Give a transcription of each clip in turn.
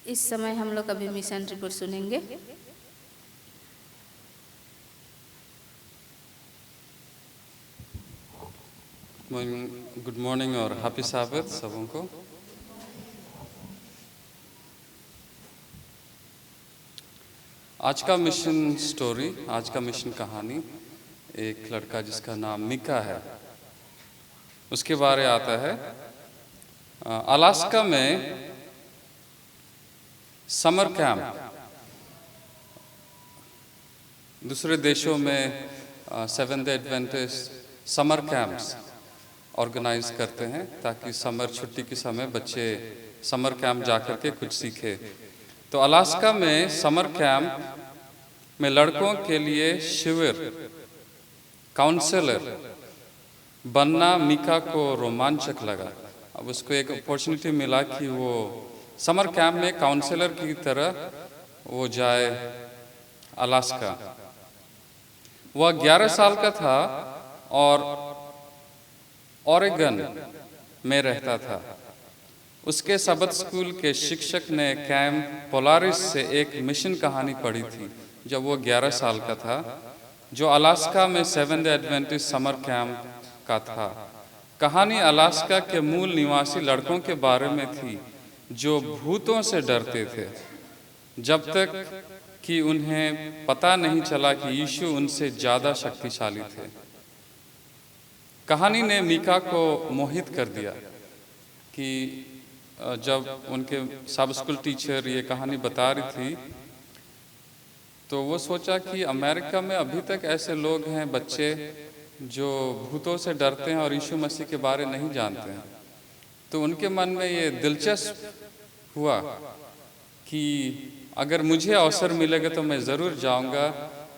इस समय हम लोग अभी मिशन रिपोर्ट सुनेंगे। गुड मॉर्निंग और हैप्पी साबत सबों को। आज का मिशन स्टोरी, आज का मिशन कहानी एक लड़का जिसका नाम मिका है, उसके बारे आता है। अलास्का में समर कैंप, दूसरे देशों में seventh day Adventist summer camps organize करते हैं ताकि समर छुट्टी के समय बच्चे समर कैंप जाकर के कुछ सीखे। तो अलास्का में समर कैंप में लड़कों के लिए शिविर, काउंसलर बनना मिका को रोमांचक लगा। अब उसको एक अपॉर्चुनिटी मिला कि वो समर कैंप में काउंसलर की तरह वो जाए अलास्का। वह 11 साल का था और ओरेगन में रहता था। उसके सबत स्कूल के शिक्षक ने कैंप पोलारिस से एक मिशन कहानी पढ़ी थी जब वो 11 साल का था, जो अलास्का में seventh day Adventist summer camp का था। कहानी अलास्का के मूल निवासी लड़कों के बारे में थी जो भूतों से डरते थे जब तक कि उन्हें पता नहीं चला कि यीशु उनसे ज़्यादा शक्तिशाली थे। कहानी ने मिका को मोहित कर दिया कि जब उनके सब स्कूल टीचर ये कहानी बता रही थी तो वो सोचा कि अमेरिका में अभी तक ऐसे लोग हैं, बच्चे जो भूतों से डरते हैं और यीशु मसीह के बारे नहीं जानते हैं। तो उनके मन में ये दिलचस्प हुआ कि अगर मुझे अवसर मिलेगा तो मैं ज़रूर जाऊंगा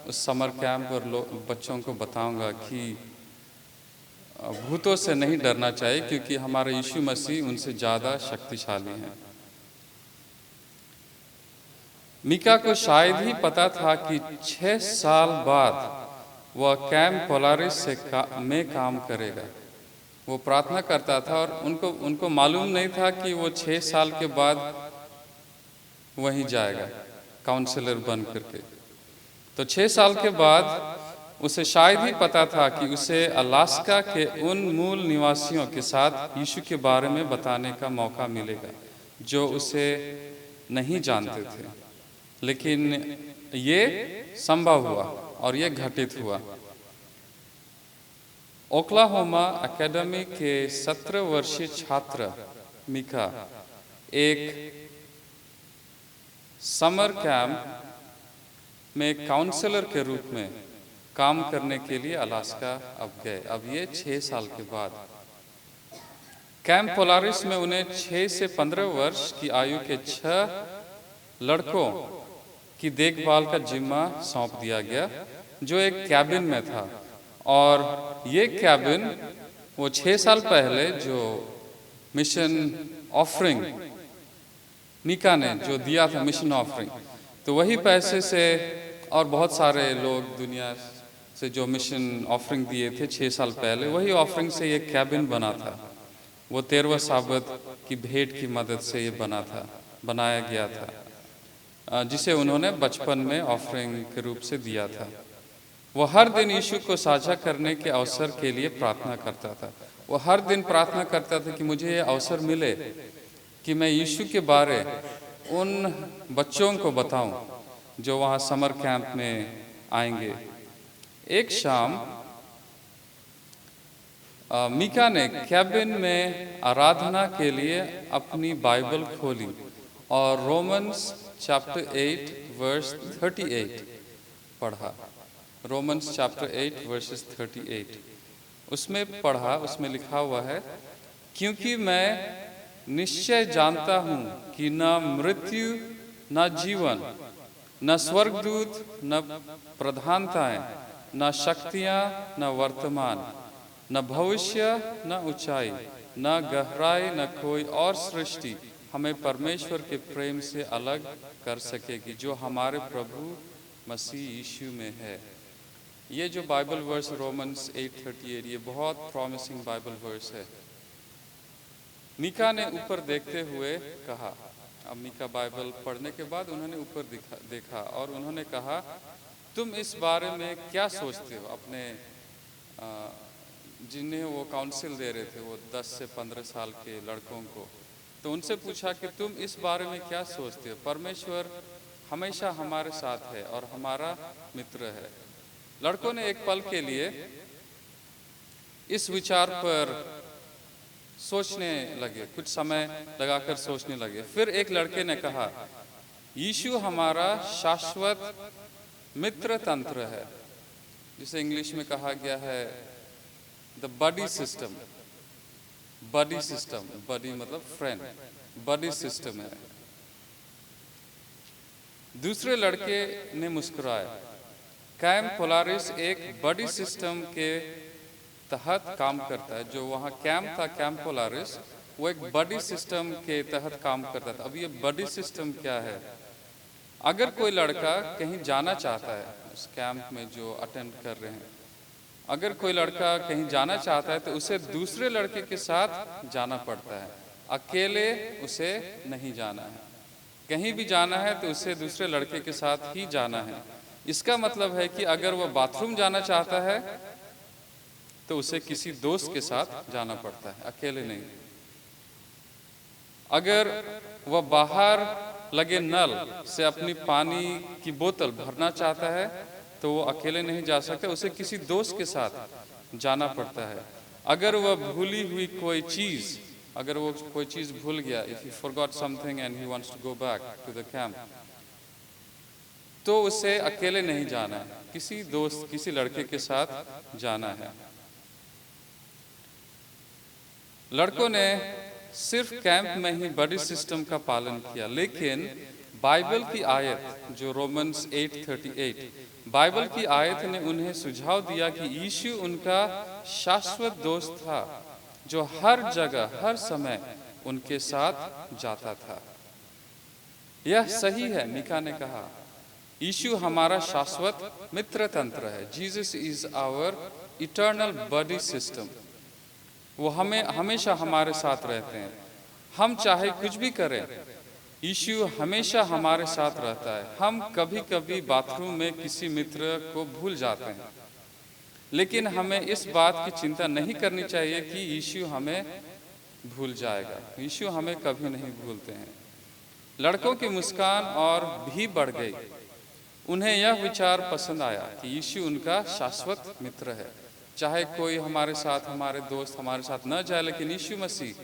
उस समर कैंप और बच्चों को बताऊंगा कि भूतों से नहीं डरना चाहिए क्योंकि हमारा यीशु मसीह उनसे ज़्यादा शक्तिशाली हैं। मिका को शायद ही पता था कि 6 साल बाद वह कैंप पोलारिस में काम करेगा। वो प्रार्थना करता था और उनको मालूम नहीं था कि वो 6 साल के बाद वहीं जाएगा काउंसलर बन करके। तो 6 साल के बाद उसे शायद ही पता था कि उसे अलास्का के उन मूल निवासियों के साथ यीशु के बारे में बताने का मौका मिलेगा जो उसे नहीं जानते थे। लेकिन ये संभव हुआ और ये घटित हुआ। ओक्लाहोमा एकेडमी के 17 वर्षीय छात्र मिका एक समर कैंप में काउंसलर के रूप में काम करने के लिए अलास्का अब गए। अब ये 6 साल के बाद कैंप पोलारिस में उन्हें 6 से 15 वर्ष की आयु के 6 लड़कों की देखभाल का जिम्मा सौंप दिया गया जो एक कैबिन में था। और ये कैबिन वो 6 साल पहले जो मिशन ऑफरिंग मिका ने जो दिया था, मिशन ऑफरिंग, तो वही पैसे से और बहुत सारे लोग दुनिया से जो मिशन ऑफरिंग दिए थे 6 साल पहले, वही ऑफरिंग से ये कैबिन बना था। वो 13वां साबत की भेंट की मदद से ये बनाया गया था जिसे उन्होंने बचपन में ऑफरिंग के रूप से दिया था। वो हर दिन यीशु को साझा करने के अवसर के लिए प्रार्थना करता था। वो हर दिन प्रार्थना करता था कि मुझे ये अवसर मिले कि मैं यीशु के बारे उन बच्चों को बताऊं जो वहाँ समर कैंप में आएंगे। एक शाम मिका ने कैबिन में आराधना के लिए अपनी बाइबल खोली और रोमन्स चैप्टर 8 वर्स 38 पढ़ा। रोमन्स चैप्टर 8 वर्सेस 38 उसमें पढ़ा। उसमें लिखा हुआ है, क्योंकि मैं निश्चय जानता हूँ कि न मृत्यु न जीवन न स्वर्गदूत न प्रधानताएं न शक्तियाँ न वर्तमान न भविष्य न ऊंचाई न गहराई न कोई और सृष्टि हमें परमेश्वर के प्रेम से अलग कर सकेगी जो हमारे प्रभु मसीह यीशु में है। ये जो बाइबल वर्स रोमन्स 8:38, ये बहुत प्रॉमिसिंग बाइबल वर्स है। मिका ने ऊपर देखते हुए कहा, अम्मी का बाइबल पढ़ने के बाद उन्होंने ऊपर देखा और उन्होंने कहा, तुम इस बारे में क्या सोचते हो? अपने जिन्हें वो काउंसिल दे रहे थे, वो 10 से 15 साल के लड़कों को, तो उनसे पूछा कि तुम इस बारे में क्या सोचते हो? परमेश्वर हमेशा हमारे साथ है और हमारा मित्र है। लड़कों ने एक पल के लिए इस विचार पर सोचने लगे, कुछ समय लगाकर सोचने लगे। फिर एक लड़के ने कहा, यीशु हमारा शाश्वत मित्र तंत्र है, जिसे इंग्लिश में कहा गया है the buddy system. Buddy system, buddy मतलब फ्रेंड, बडी सिस्टम है। दूसरे लड़के ने मुस्कुराया। कैंप पोलारिस एक बडी सिस्टम के तहत काम करता है। जो वहाँ कैंप था, कैंप पोलारिस, वो एक बडी सिस्टम के तहत काम करता था। अब ये बडी सिस्टम क्या है? अगर कोई लड़का कहीं जाना चाहता है, उस कैंप में जो अटेंड कर रहे हैं, अगर कोई लड़का कहीं जाना चाहता है तो उसे दूसरे लड़के के साथ जाना पड़ता है, अकेले उसे नहीं जाना है। कहीं भी जाना है तो उसे दूसरे लड़के के साथ ही जाना है। इसका मतलब है कि अगर वह बाथरूम जाना चाहता है तो उसे किसी दोस्त के साथ जाना पड़ता है, अकेले नहीं। अगर वह बाहर लगे नल से अपनी पानी की बोतल भरना चाहता है तो वो अकेले नहीं जा सकता, उसे किसी दोस्त के साथ जाना पड़ता है। अगर वह भूली हुई कोई चीज़, अगर वो कोई चीज़ भूल गया, if he forgot something and he wants to go back to the camp, तो उसे अकेले नहीं जाना है, किसी दोस्त, किसी लड़के के साथ जाना है। लड़कों ने सिर्फ कैंप में ही बड़ी सिस्टम का पालन किया, लेकिन बाइबल की आयत जो रोमन्स 8:38, बाइबल की आयत ने उन्हें सुझाव दिया कि यीशु उनका शाश्वत दोस्त था जो हर जगह हर समय उनके साथ जाता था। यह सही है, मीका ने कहा, यीशु हमारा शाश्वत मित्र तंत्र है। Jesus is our eternal body system. वो हमें हमेशा हमारे साथ रहते हैं। हम चाहे कुछ भी करें, यीशु हमेशा हमारे साथ रहता है। हम कभी कभी बाथरूम में किसी मित्र को भूल जाते हैं, लेकिन हमें इस बात की चिंता नहीं करनी चाहिए कि यीशु हमें भूल जाएगा। यीशु हमें कभी नहीं भूलते हैं। लड़कों की मुस्कान और भी बढ़ गई। उन्हें यह विचार पसंद आया कि यीशु उनका शाश्वत मित्र है। चाहे कोई हमारे साथ, हमारे दोस्त हमारे साथ न जाए, लेकिन यीशु मसीह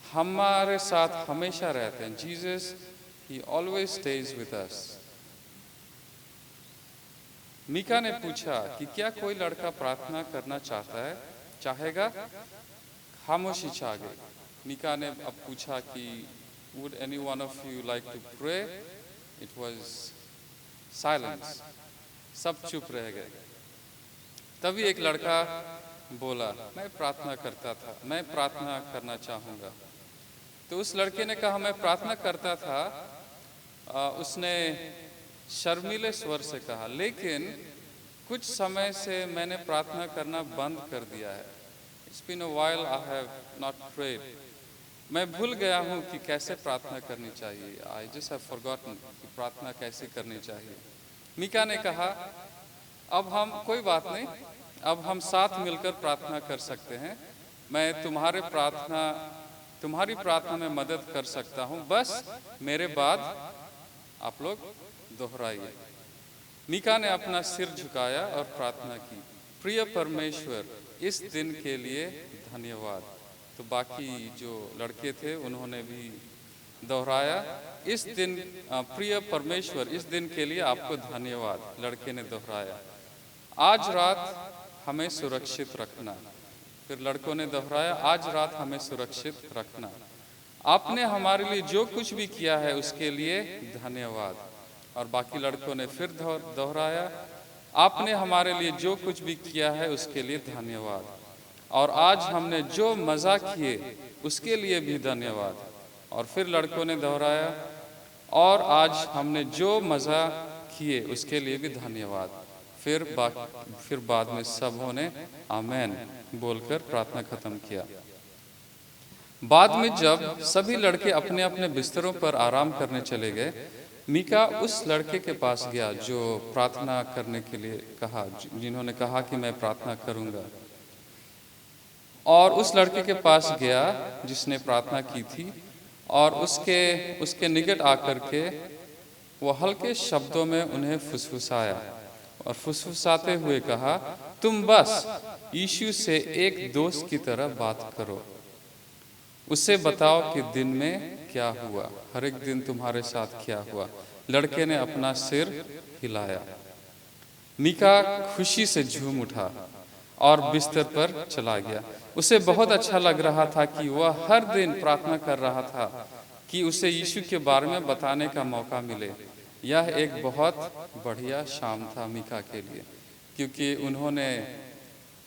हमारे साथ हमेशा रहते हैं। Jesus, he always stays with us. Micah ने पूछा कि क्या कोई लड़का प्रार्थना करना चाहेगा? खामोशी छा गई। मीका ने अब पूछा कि would any one of you like to pray? It was silence. सब चुप रह गए। तभी एक लड़का बोला, मैं प्रार्थना करता था, मैं प्रार्थना करना चाहूँगा। तो उस लड़के ने कहा, मैं प्रार्थना करता था। उसने शर्मीले स्वर से कहा, लेकिन कुछ समय से मैंने प्रार्थना करना बंद कर दिया है। It's been a while I have not prayed. मैं भूल गया हूँ कि कैसे प्रार्थना करनी चाहिए। I just have forgotten कि प्रार्थना कैसे करनी चाहिए। मीका ने कहा, अब हम, कोई बात नहीं, अब हम साथ मिलकर प्रार्थना कर सकते हैं। मैं तुम्हारी प्रार्थना में मदद कर सकता हूँ, बस मेरे बाद आप लोग दोहराइए। मीका ने अपना सिर झुकाया और प्रार्थना की, प्रिय परमेश्वर, इस दिन के लिए धन्यवाद। तो बाकी जो लड़के थे उन्होंने भी दोहराया, इस दिन, प्रिय परमेश्वर, इस दिन के लिए आपको धन्यवाद। लड़के ने दोहराया, आज रात हमें सुरक्षित रखना। फिर लड़कों ने दोहराया, आज रात हमें सुरक्षित रखना। आपने हमारे लिए जो कुछ भी किया है उसके लिए धन्यवाद। और बाकी लड़कों ने फिर दोहराया, आपने हमारे लिए जो कुछ भी किया है उसके लिए धन्यवाद। और आज हमने जो मज़ा किए उसके लिए भी धन्यवाद। और फिर लड़कों ने दोहराया, और आज हमने जो मज़ा किए उसके लिए भी धन्यवाद। फिर बाद में सबों ने आमेन बोलकर प्रार्थना खत्म किया। बाद में जब सभी लड़के अपने अपने बिस्तरों पर आराम करने चले गए, मीका उस लड़के के पास गया जो प्रार्थना करने के लिए कहा, जिन्होंने कहा कि मैं प्रार्थना करूंगा, और उस लड़के के पास गया जिसने प्रार्थना की थी, और उसके निकट आकर के वो हल्के शब्दों में उन्हें फुसफुसाया और फुसफुसाते हुए कहा, तुम बस यीशु से एक दोस्त की तरह बात करो, उससे बताओ कि दिन में क्या हुआ, हर एक दिन तुम्हारे साथ क्या हुआ। लड़के ने अपना सिर हिलाया। मीका खुशी से झूम उठा और बिस्तर पर चला गया। उसे बहुत अच्छा लग रहा था कि वह हर दिन प्रार्थना कर रहा था कि उसे यीशु के बारे में बताने का मौका मिले। यह एक बहुत बढ़िया शाम था मीका के लिए, क्योंकि उन्होंने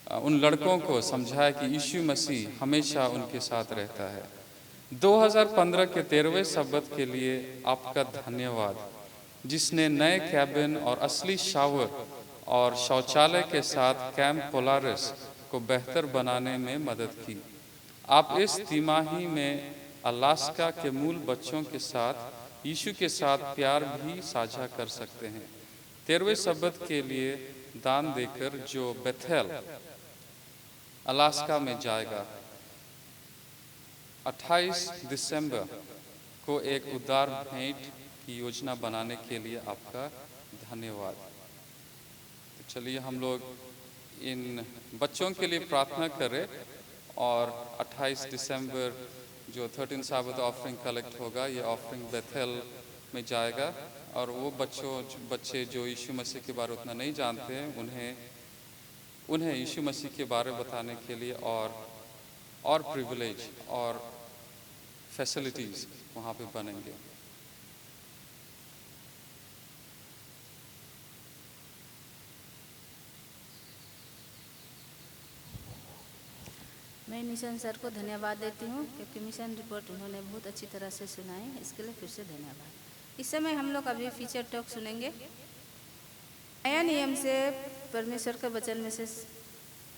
उन लड़कों को समझाया कि यीशु मसीह हमेशा उनके साथ रहता है। 2015 के 13वें सब्बत के लिए आपका धन्यवाद, जिसने नए कैबिन और असली शावर और शौचालय के साथ कैंप पोलारिस को बेहतर बनाने में मदद की। आप इस तिमाही में अलास्का के मूल बच्चों के साथ यीशु के साथ प्यार भी साझा कर सकते हैं। 13वें सब्बत के लिए दान देकर जो बेथेल अलास्का में जाएगा, 28 दिसंबर को एक उदार भेंट की योजना बनाने के लिए आपका धन्यवाद। तो चलिए हम लोग इन बच्चों के लिए प्रार्थना करें, और 28 दिसंबर जो 13 साबत ऑफरिंग कलेक्ट होगा, ये ऑफरिंग बेथेल में जाएगा, और वो बच्चे जो यीशु मसीह के बारे में उतना नहीं जानते हैं, उन्हें यीशु मसीह के बारे में बताने के लिए और प्रिविलेज और फैसिलिटीज़ वहाँ पे बनेंगे। मैं निशन सर को धन्यवाद देती हूँ, क्योंकि मिशन रिपोर्ट उन्होंने बहुत अच्छी तरह से सुनाई, इसके लिए फिर से धन्यवाद। इस समय हम लोग अभी फीचर टॉक सुनेंगे। नया नियम से परमेश्वर के वचन में से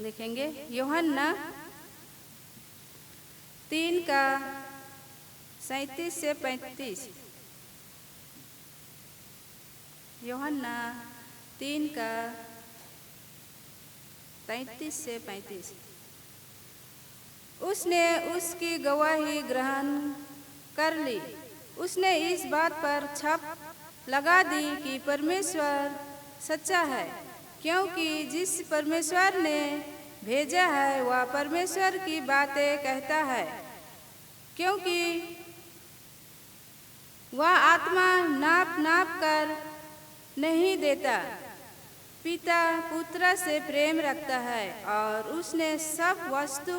देखेंगे, यूहन्ना 3 का 37 से 35। यूहन्ना 3 का 33 से 35। उसने उसकी गवाही ग्रहण कर ली। उसने इस बात पर छाप लगा दी कि परमेश्वर सच्चा है, क्योंकि जिस परमेश्वर ने भेजा है वह परमेश्वर की बातें कहता है, क्योंकि वह आत्मा नाप नाप कर नहीं देता। पिता पुत्र से प्रेम रखता है और उसने सब वस्तु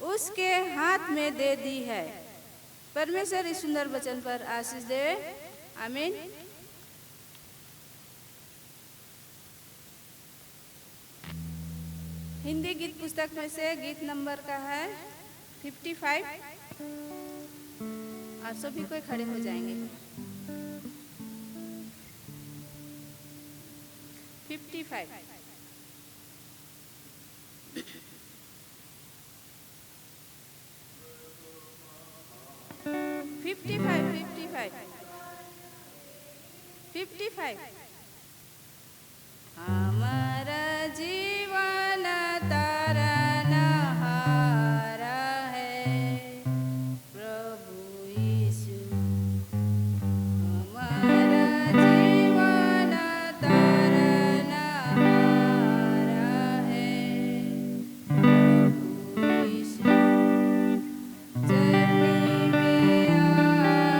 उसके हाथ में दे दी है। परमेश्वर इस सुंदर वचन पर आशीष दे। आमीन। हिंदी गीत पुस्तक में से गीत नंबर का है 55। आप सभी कोई खड़े हो जाएंगे। 55। 55 हमारा जीवन तारनहारा है प्रभु यीशु। हमारा जीवन तारनहारा है प्रभु यीशु। जन्म लिया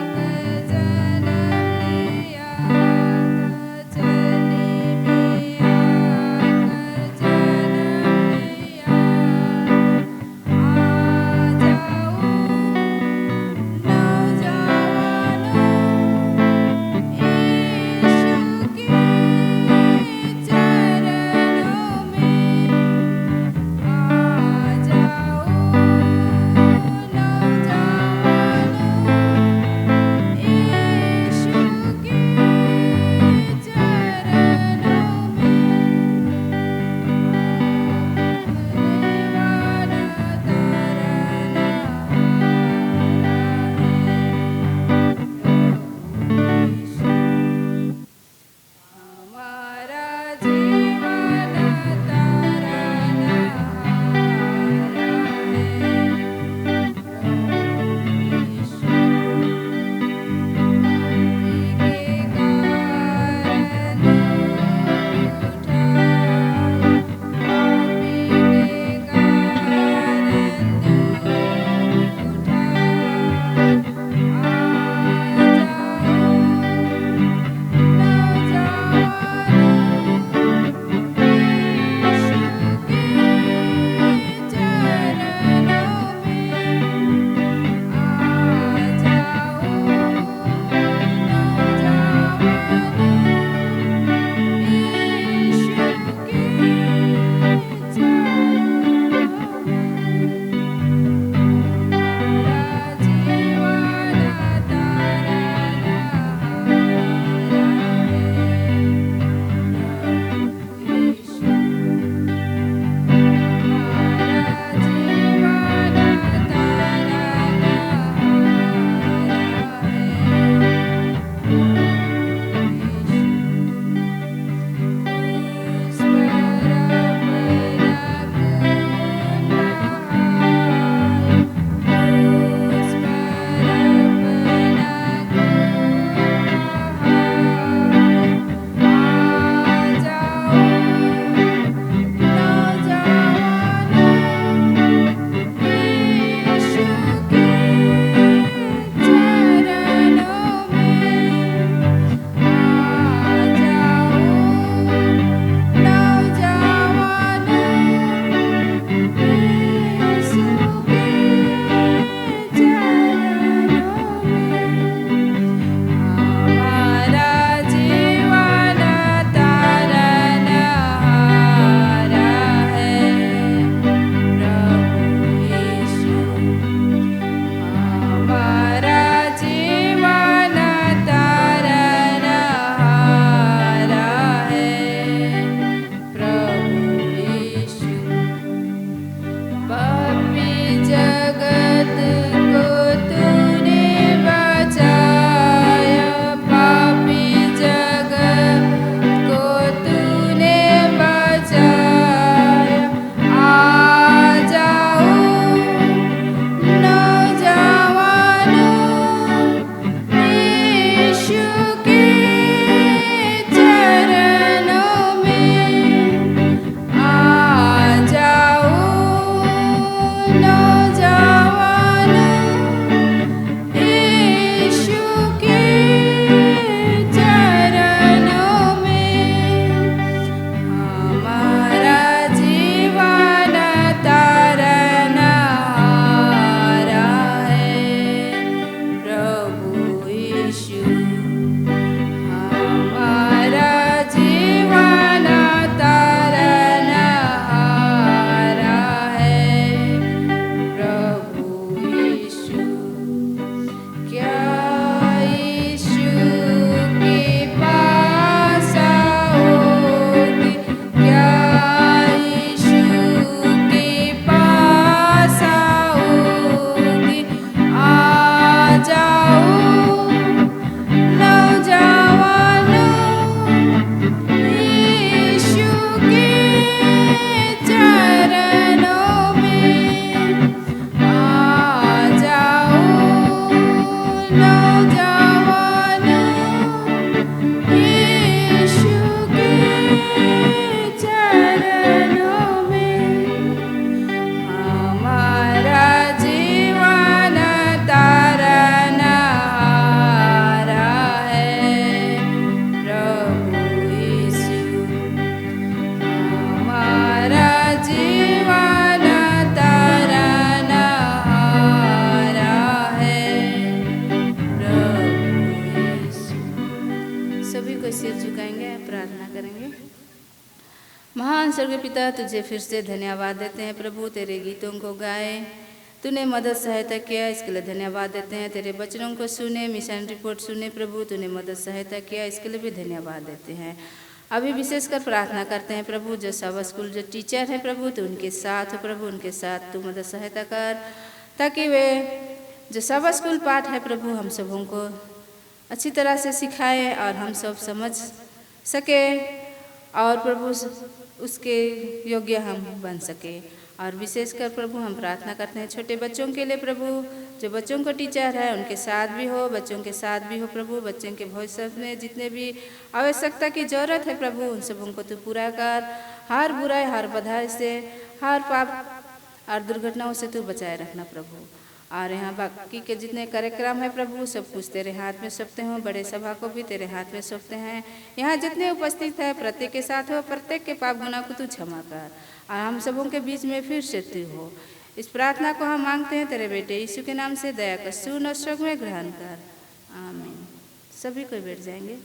था, जन्म लिया था, करेंगे। महान स्वर्गीय पिता, तुझे फिर से धन्यवाद देते हैं प्रभु, तेरे गीतों को गाए, तूने मदद सहायता किया, इसके लिए धन्यवाद देते हैं। तेरे वचनों को सुने, मिशन रिपोर्ट सुने प्रभु, तूने मदद सहायता किया, इसके लिए भी धन्यवाद देते हैं। अभी विशेषकर प्रार्थना करते हैं प्रभु, जो सब स्कूल जो टीचर हैं प्रभु, तो उनके साथ हो प्रभु, उनके साथ तू मदद सहायता कर, ताकि वे जो सब स्कूल पाठ है प्रभु हम सबों को अच्छी तरह से सिखाए और हम सब समझ सके और प्रभु उसके योग्य हम बन सके। और विशेषकर प्रभु हम प्रार्थना करते हैं छोटे बच्चों के लिए प्रभु, जो बच्चों को टीचर है उनके साथ भी हो, बच्चों के साथ भी हो प्रभु, बच्चों के भविष्य में जितने भी आवश्यकता की जरूरत है प्रभु उन सबों को तू पूरा कर, हर बुराई हर बधाई से, हर पाप और दुर्घटनाओं से तू बचाए रखना प्रभु। और यहाँ बाकी के जितने कार्यक्रम है प्रभु सब कुछ तेरे हाथ में सौंपते हो, बड़े सभा को भी तेरे हाथ में सौंपते हैं। यहाँ जितने उपस्थित है प्रत्येक के साथ हो, प्रत्येक के पाप गुनाह को तू क्षमा कर और हम सबों के बीच में फिर से तू हो। इस प्रार्थना को हम मांगते हैं तेरे बेटे यीशु के नाम से, दया कर सुन और स्वर्ग में ग्रहण कर, आमीन। सभी कोई बैठ जाएंगे।